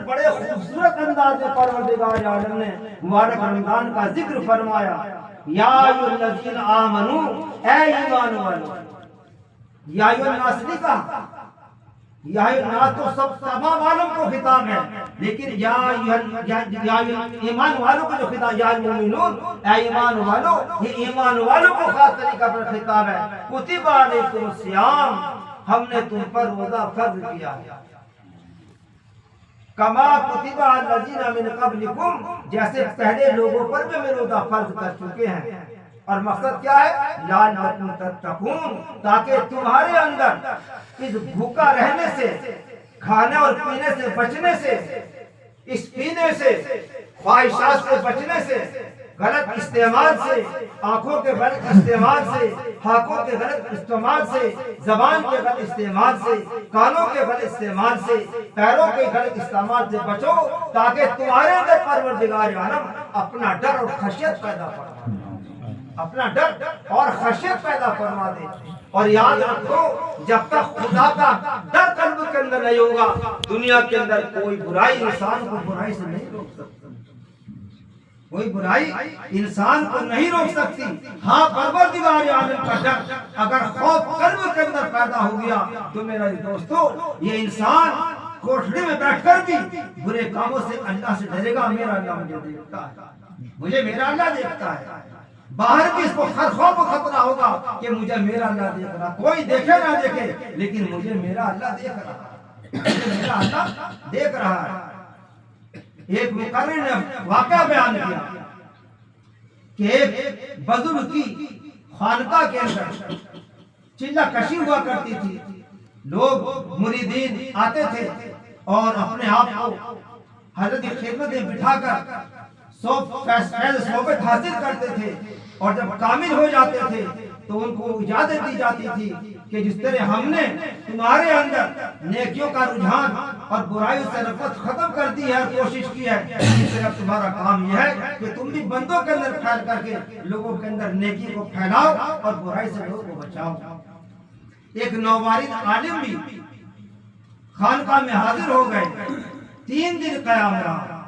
بڑے خوبصورت انداز میں پروردگار عالم نے مبارک رمضان کا ذکر فرمایا. یا ایھا الذین آمنو، اے ایمان والو. یا ایھا الناس نہیں کہا، یا ایھا الناس تو سب تمام عالم کو خطاب ہے، لیکن یا ایمان والوں کو جو خطاب، یا المؤمنون، اے ایمان والو، یہ ایمان والوں کو خاص طریقہ پر خطاب ہے. کتب علیکم الصیام، ہم نے تم پر روزہ فرض کیا ہے. کما کتب علی الذین من قبلکم، جیسے پہلے لوگوں پر بھی ہم روزہ فرض کر چکے ہیں. اور مقصد کیا ہے؟ لعلکم تتقون، تاکہ تمہارے اندر اس بھوکا رہنے سے، کھانے اور پینے سے بچنے سے، اس پینے سے، خواہشات سے بچنے سے، غلط استعمال سے، آنکھوں کے غلط استعمال سے، ہاتھوں کے غلط استعمال سے، زبان کے غلط استعمال سے، کانوں کے غلط استعمال سے، پیروں کے غلط استعمال سے بچو، تاکہ تمہارے اندر پروردگار عالم اپنا ڈر اور خشیت پیدا فرما دے، اپنا ڈر اور خشیت پیدا فرما دے. اور یاد رکھو، جب تک خدا کا ڈر قلب کے اندر نہیں ہوگا، دنیا کے اندر کوئی برائی انسان کو برائی سے نہیں روک سکتی، کوئی برائی انسان کو نہیں روک سکتی. ہاں، پروردگار عالم کا ڈر اگر خوف قلب کے اندر پیدا ہو گیا تو میرے دوستو، یہ انسان کوٹھڑی میں بیٹھ کر بھی برے کاموں سے اللہ سے ڈرے گا. میرا اللہ مجھے دیکھتا ہے، مجھے میرا اللہ دیکھتا ہے. باہر بھی اس کو خوف و خطرہ ہوگا کہ مجھے میرا اللہ دیکھ رہا. کوئی دیکھے نہ دیکھے، لیکن مجھے میرا اللہ دیکھ رہا ہے، مجھے میرا اللہ دیکھ رہا ہے. ایک مقرر نے واقعہ بیان کیا کہ ایک بزرگ کی خانقاہ کے اندر چلہ کشی ہوا کرتی تھی. لوگ مریدین آتے تھے اور اپنے آپ کو حضرت کی خدمت میں بٹھا کر صحبت حاصل کرتے تھے، اور جب کامل ہو جاتے تھے تو ان کو اجازت دی جاتی تھی کہ جس طرح ہم نے تمہارے اندر نیکیوں کا رجحان اور برائیوں سے نفرت ختم کر دی ہے اور کوشش کی ہے، اس طرح تمہارا کام یہ ہے کہ تم بھی بندوں کے اندر پھیل کر کے لوگوں کے اندر نیکی کو پھیلاؤ اور برائی سے لوگوں کو بچاؤ. ایک نووارد عالم بھی خانقاہ میں حاضر ہو گئے. 3 دن قیام رہا،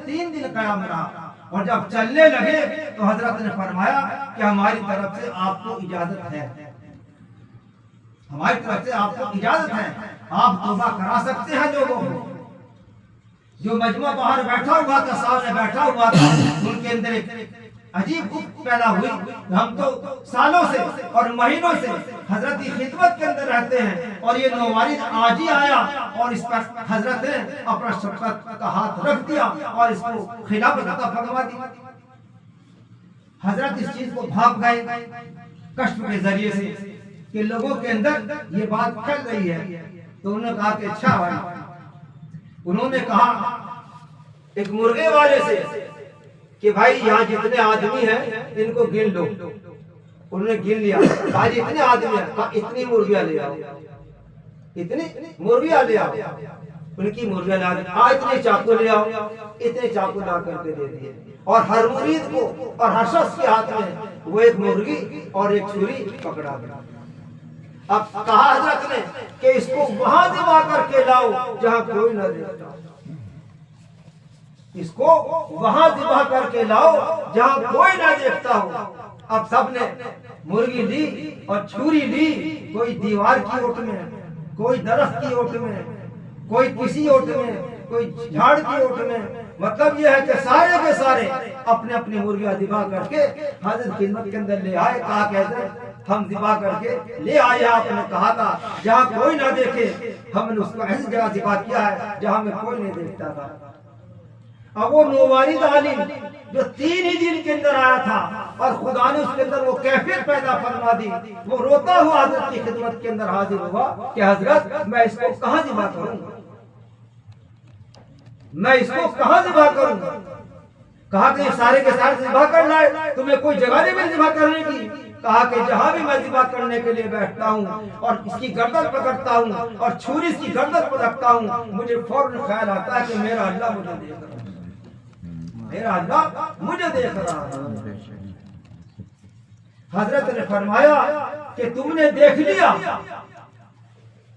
3 دن قیام رہا، اور جب چلنے لگے تو حضرت نے فرمایا کہ ہماری طرف سے آپ کو اجازت ہے، ہماری طرف سے آپ کو اجازت ہے، آپ توبہ کرا سکتے ہیں لوگوں کو. جو مجمع باہر بیٹھا ہوا تھا، سامنے بیٹھا ہوا تھا، ان کے اندر ایک عجیب پیدا ہوئی. ہم تو سالوں سے اور مہینوں سے حضرت کی خدمت کے اندر رہتے ہیں، اور یہ نووارد آج ہی آیا اور اس پر حضرت نے اپنا شفقت کا ہاتھ رکھ دیا اور اس کو خلافت عطا فرما دی. حضرت اس چیز کو بھاپ گئے کشف کے ذریعے سے کہ لوگوں کے اندر یہ بات پھیل رہی ہے. تو انہوں نے کہا کہ اچھا بھائی، انہوں نے کہا ایک مرغے والے سے کہ بھائی یہاں جتنے آدمی ہیں ان کو گن لو. انہوں نے گن لیا، کہا جی اتنے آدمی ہیں، کہا اتنی مرغیاں لے آؤ، اتنی مرغیاں لے آؤ. ان کی مرغیاں لا دی. اتنے چاقو لے آؤ، اتنے چاقو لا کر کے دے دیے، اور ہر مرید کو اور ہر شخص کے ہاتھ میں وہ ایک مرغی اور ایک چھری پکڑا دیا. اب کہا حضرت نے کہ اس کو وہاں دبا کر کے لاؤ جہاں کوئی نہ دیکھتا، اس کو وہاں ذبح کر کے لاؤ جہاں کوئی نہ دیکھتا ہو. اب سب نے مرغی لی اور چھری لی، کوئی دیوار کی اوٹ میں، کوئی درخت کی اوٹ میں، کوئی کسی اوٹ میں، کوئی جھاڑ کی اوٹ میں. مطلب یہ ہے کہ سارے کے سارے اپنے اپنی مرغیاں ذبح کر کے حضرت خدمت کے اندر لے آئے. کہا کہ حضرت ہم ذبح کر کے لے آئے، آپ نے کہا تھا جہاں کوئی نہ دیکھے، ہم نے اس کو ایسی جگہ ذبح کیا ہے جہاں میں کوئی نہیں دیکھتا تھا. اب وہ نووارد عالم جو 3 ہی دن کے اندر آیا تھا اور خدا نے اس کے اندر وہ کیفیت پیدا فرما دی، وہ روتا ہوا حضرت کی خدمت کے اندر حاضر ہوا کہ حضرت میں اس کو کہاں ذبح کروں گا، میں اس کو کہاں ذبح کروں گا. کہا کہ یہ سارے کے سارے ذبح کر لائے، تمہیں کوئی جگہ نہیں ملی ذبح کرنے کی. کہا کہ جہاں بھی میں ذبح کرنے کے لیے بیٹھتا ہوں اور اس کی گردن پکڑتا ہوں اور چھری اس کی گردن پر رکھتا ہوں، مجھے فوراً خیال آتا ہے کہ میرا اللہ مجھے دیکھ رہا ہے، میرا اللہ مجھے دیکھ رہا ہے. حضرت نے فرمایا کہ تم نے دیکھ لیا،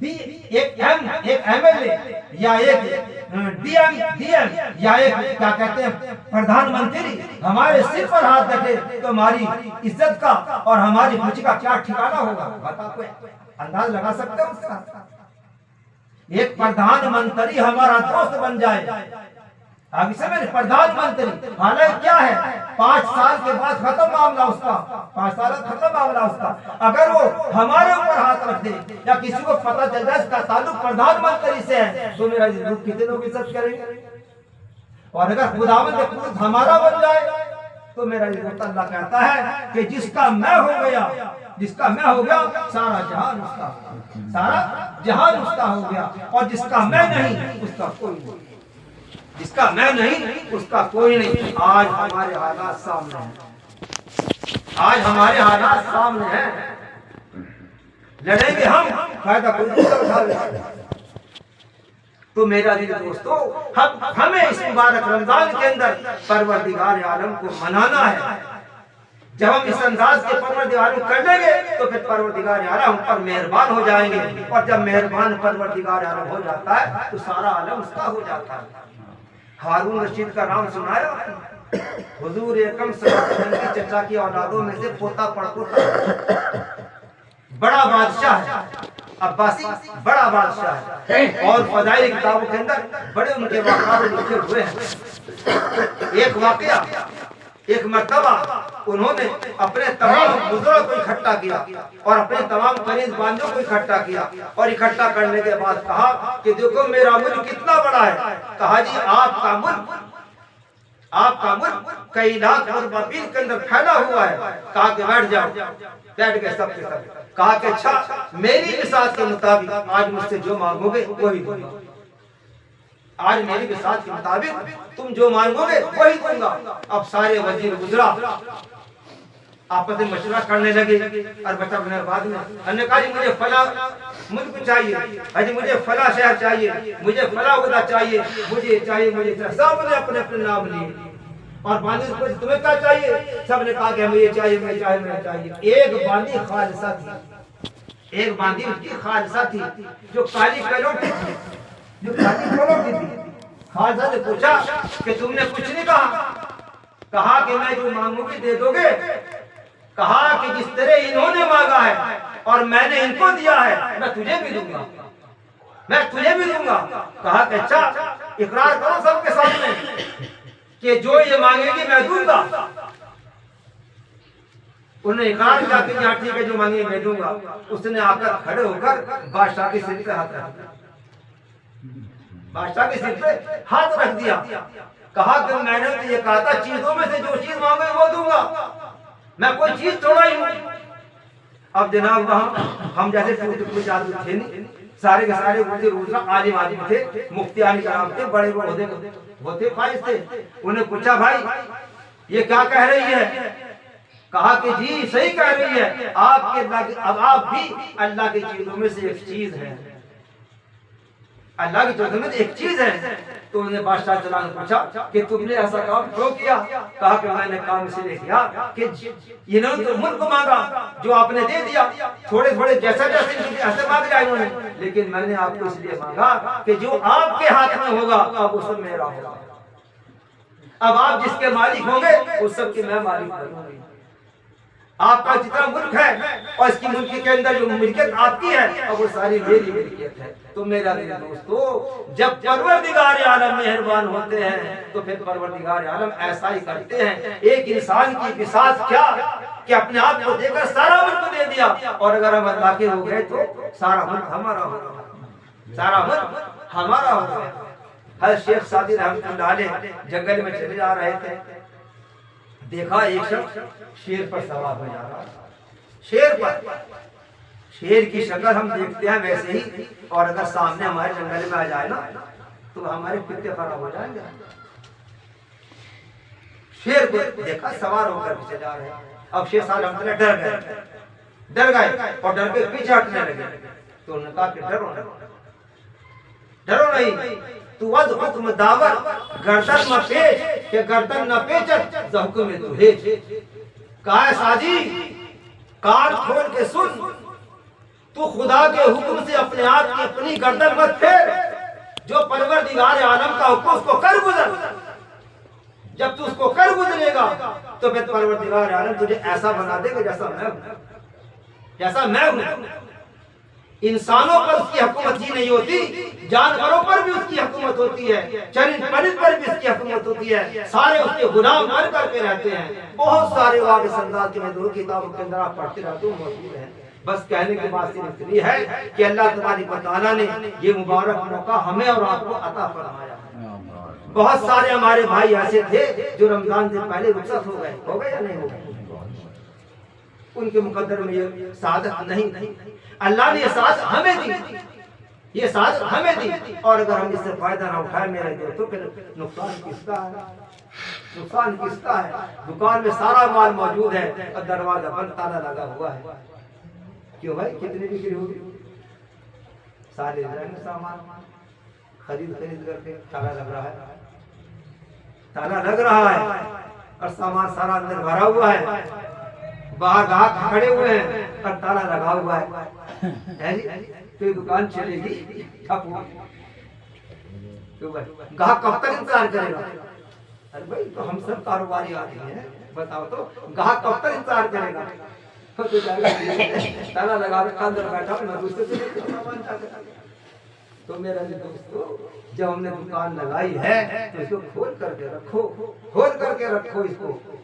ایک MLA یا ایک DM یا ایک کیا کہتے ہیں پردھان منتری ہمارے سر پر ہاتھ رکھے تو ہماری عزت کا اور ہماری خوشی کا کیا ٹھکانہ ہوگا؟ بتا کوئی انداز لگا سکتے ہو اس کا؟ ایک پردھان منتری ہمارا دوست بن جائے، آگے سے میرے پردھان منتری، حالانکہ کیا ہے 5 سال کے بعد ختم معاملہ اس کا، 5 سال ختم معاملہ اس کا، اگر وہ ہمارے اوپر ہاتھ رکھ دے یا کسی کو پتہ چل جائے اس کا تعلق پردھان منتری سے ہے تو میرا لوگ کتنے لوگ عزت کریں گے؟ اور اگر خداوند قدرت ہمارا بن جائے تو میرا عزت اللہ کہتا ہے کہ جس کا میں ہو گیا، جس کا میں ہو گیا سارا جہان اس کا، سارا جہان اس کا ہو گیا، اور جس کا میں نہیں اس کا کوئی نہیں، جس کا میں نہیں اس کا کوئی نہیں۔ آج ہمارے حالات سامنے ہیں، آج ہمارے حالات سامنے ہیں، لڑیں گے ہم، فائدہ کوئی نہیں اٹھا لیں۔ تو میرا دل دوستو، ہمیں اس مبارک رمضان کے اندر پروردگار عالم کو منانا ہے۔ جب ہم اس انداز کے پروردگار کو کر لیں گے تو پھر پروردگار عالم ہم پر مہربان ہو جائیں گے، اور جب مہربان پروردگار عالم ہو جاتا ہے تو سارا عالم اس کا ہو جاتا ہے۔ ہارون رشید کا نام سنایا؟ حضور اکرم صلی اللہ علیہ وسلم کی چچا کی اولادوں میں سے پوتا پڑپوتا، بڑا بادشاہ ہے، عباسی بڑا بادشاہ ہے، اور فضائل کتابوں کے اندر بڑے ان کے واقعات لکھے ہوئے ہیں۔ ایک واقعہ، ایک مرتبہ انہوں نے اپنے تمام بزرگوں کو اکٹھا کیا اور اپنے تمام قریب بانجوں کو اکٹھا کیا، اور اکٹھا کرنے کے بعد کہا کہ دیکھو میرا ملک کتنا بڑا ہے۔ کہا جی آپ کا ملک کئی لاکھ مربع کے اندر پھیلا ہوا ہے۔ کہا کہ بیٹھ جاؤ، بیٹھ گئے سب کے سب۔ کہا کہ اچھا میری بساط کے مطابق آج مجھ سے جو مانگو گے وہی دوں گا، آج میری بساط کے مطابق تم جو مانگو گے وہی دوں گا۔ اب سارے وزیر وزراء آپس میں مشورہ کرنے لگے، اور بچہ بننے بعد میں ہم نے کہا جی مجھے فلاں ملک چاہیے، جی مجھے فلاں شہر چاہیے، مجھے فلاں عہدہ چاہیے، مجھے چاہیے، مجھے چاہیے۔ سب نے اپنے اپنے نام لیے، اور باندھی کو تمہیں کیا چاہیے؟ سب نے کہا کہ ہمیں یہ چاہیے، مجھے چاہیے، مجھے چاہیے۔ ایک باندھی خالصہ تھی، ایک باندھی اس کی خالصہ تھی جو کالی کلوٹی تھی، جو کالی کلوٹی تھی۔ خالصہ نے پوچھا کہ تم نے کچھ نہیں کہا؟ کہا کہ میں جو مانگوں گی دے دو گے؟ کہا کہ جس طرح انہوں نے مانگا ہے اور میں نے ان کو دیا ہے میں تجھے بھی دوں گا، میں تجھے بھی دوں گا۔ کہا کہ اچھا اقرار کرو سب کے سامنے کہ جو یہ مانگے گی میں دوں گا۔ انہوں نے اقرار کیا کہ ہاں ٹھیک ہے جو مانگے میں دوں گا۔ اس نے آ کر کھڑے ہو کر بادشاہ کے سر پہ ہاتھ رکھ دیا، بادشاہ کے سر پہ ہاتھ رکھ دیا۔ کہا کہ میں نے تو یہ کہا تھا چیزوں میں سے جو چیز مانگے وہ دوں گا، میں کوئی چیز چھوڑا ہی ہوں۔ اب جناب وہاں ہم جیسے کچھ آدمی تھے نہیں، سارے کے سارے وزیر وزراء عالم آدمی تھے، مفتیان کرام تھے، بڑے بڑے عہدے ہوتے فائز تھے۔ انہیں پوچھا بھائی یہ کیا کہہ رہی ہے؟ کہا کہ جی صحیح کہہ رہی ہے، آپ کے اب آپ بھی اللہ کی چیزوں میں سے ایک چیز ہے، اللہ کی چیزوں میں سے ایک چیز ہے۔ تو انہوں نے بادشاہ جلال نے پوچھا کہ تم نے ایسا کام کیوں کیا؟ کہا کہ میں نے کام اس لیے کیا کہ انہوں نے تو ملک مانگا جو آپ نے دے دیا، تھوڑے تھوڑے جیسا جیسے ایسے مانگ لیا انہوں نے، لیکن میں نے آپ کو اس لیے مانگا کہ جو آپ کے ہاتھ میں ہوگا اب اس میرا ہوگا، اب آپ جس کے مالک ہوں گے اس سب کے میں مالک بنوں گی۔ آپ کا جتنا ملک ہے اور اس کی ملک کے اندر جو ملکیت آپ کی ہے اب وہ ساری میری ملکیت ہے۔ تو میرا دوستو جب پروردگار عالم مہربان ہوتے ہیں تو پھر پروردگار عالم ایسا ہی کرتے ہیں۔ ایک انسان کی بساط کیا کہ اپنے آپ کو دے کر سارا ملک دے دیا، اور اگر ہم اللہ کے ہو گئے تو سارا ملک ہمارا ہوگا، سارا ملک ہمارا ہوگا۔ حضرت شیخ سعدی رحمۃ اللہ علیہ جنگل میں چلے جا رہے تھے، دیکھا ایک شخص شیر پر سوار ہو جا رہا، شیر پر، شیر کی شکل ہم دیکھتے ہیں ویسے ہی، اور اگر سامنے ہمارے جنگل میں آ جائے نا تو ہمارے پتے خراب ہو جائیں گے۔ شیر کو دیکھا سوار ہو کر پیچھے جا رہے ہیں، اب شیر صاحب رحمۃ اللہ ڈر گئے اور ڈر کے پیچھے ہٹنے لگے۔ تو انہوں نے کہا کہ ڈرو نہیں، تو وز حکم داور گردن نہ پیچ کہ گردن نہ پیچت ز حکم تو ہیچ۔ کہا ہے ساجی کان کھول کے سن، تو خدا کے حکم سے اپنے ہاتھ کی اپنی گردن مت پھیر، جو پروردگار عالم کا حکم اس کو کر گزر۔ جب تو اس کو کر گزرے گا تو پھر پروردگار عالم تجھے ایسا بنا دے گا جیسا میں ہوں۔ انسانوں پر اس کی حکومت ہی نہیں ہوتی، جانوروں پر بھی اس کی حکومت ہوتی ہے، چرند پرند پر بھی اس کی حکومت ہوتی ہے، سارے اس کے غلام بن کر کے رہتے ہیں۔ بہت سارے واقعے انداز کے میں دو کتابوں کے اندر آپ پڑھتے رہتے ہوں موجود ہیں۔ بس کہنے کی بات صرف اتنی ہے کہ اللہ تبارک و تعالیٰ نے یہ مبارک موقع ہمیں اور آپ کو عطا فرمایا۔ بہت سارے ہمارے بھائی ایسے تھے جو رمضان سے پہلے رخصت ہو گئے یا نہیں ہو گئے؟ ان کے مقدر میں یہ سعادت نہیں، اللہ نے یہ سعادت ہمیں دی، یہ سعادت ہمیں دی، اور اگر ہم اس سے فائدہ نہ اٹھائے میرے دوستو تو پھر نقصان کس کا ہے؟ نقصان کس کا ہے؟ دکان میں سارا مال موجود ہے اور دروازہ بند، تالا لگا ہوا ہے۔ کیوں بھائی؟ کتنی بکری ہوگی؟ سارے جائیں گے سامان خرید کر کے، تالا لگ رہا ہے، تالا لگ رہا ہے اور سامان سارا اندر بھرا ہوا ہے، باہر گاہک کھڑے ہوئے ہیں اور تالا لگا ہوا ہے، تو یہ دکان چلے گی؟ گاہک کب تک انتظار کرے گا؟ ارے بھائی تو ہم سب کاروباری آدمی ہیں، بتاؤ تو گاہک کب تک انتظار کرے گا؟ تالا لگا کے اندر بیٹھا میں دوسرے سے۔ تو میرا دوستو جب ہم نے دکان لگائی ہے تو اس کو کھول کر کے رکھو، کھول کر کے رکھو،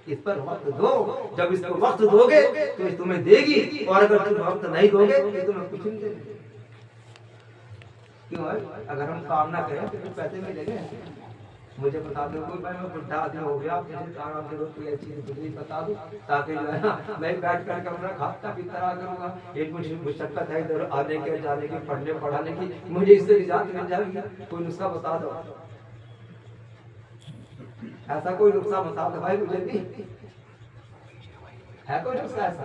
اس پر وقت دو۔ جب اس کو وقت دو گے تو یہ تمہیں دے گی، اور اگر تم وقت نہیں دو گے تو یہ تمہیں کچھ نہیں دے گی۔ کیوں ہے؟ اگر ہم کام نہ کریں تو پیسے ملیں گے؟ مجھے بتا دو کوئی، میں بڈھا آدمی ہو گیا، مجھے کام کی ضرورت کوئی ایسی چیز بتا دو تاکہ جو ہے نا میں بیٹھ کر کے اپنا کھاتا پیتا رہا کروں گا۔ ایک مجھے مشقت ہے ادھر آنے کے جانے کی، پڑھنے پڑھانے کی، مجھے اس سے اجازت مل جائے گی؟ کوئی نسخہ بتا دو، ایسا کوئی نسخہ بتا دو بھائی، مجھے بھی ہے کوئی نسخہ ایسا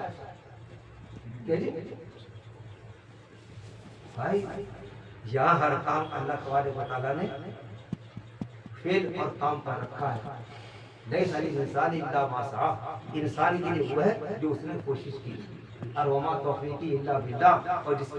جی بھائی؟ یہاں ہر کام اللہ تبارک و تعالیٰ نے فعل اور کام پر رکھا ہے۔ لیس للانسان الا ما سعى، انسان کے لیے وہ ہے جو اس نے کوشش کی، اور وما توفیقی الا باللہ، اور جس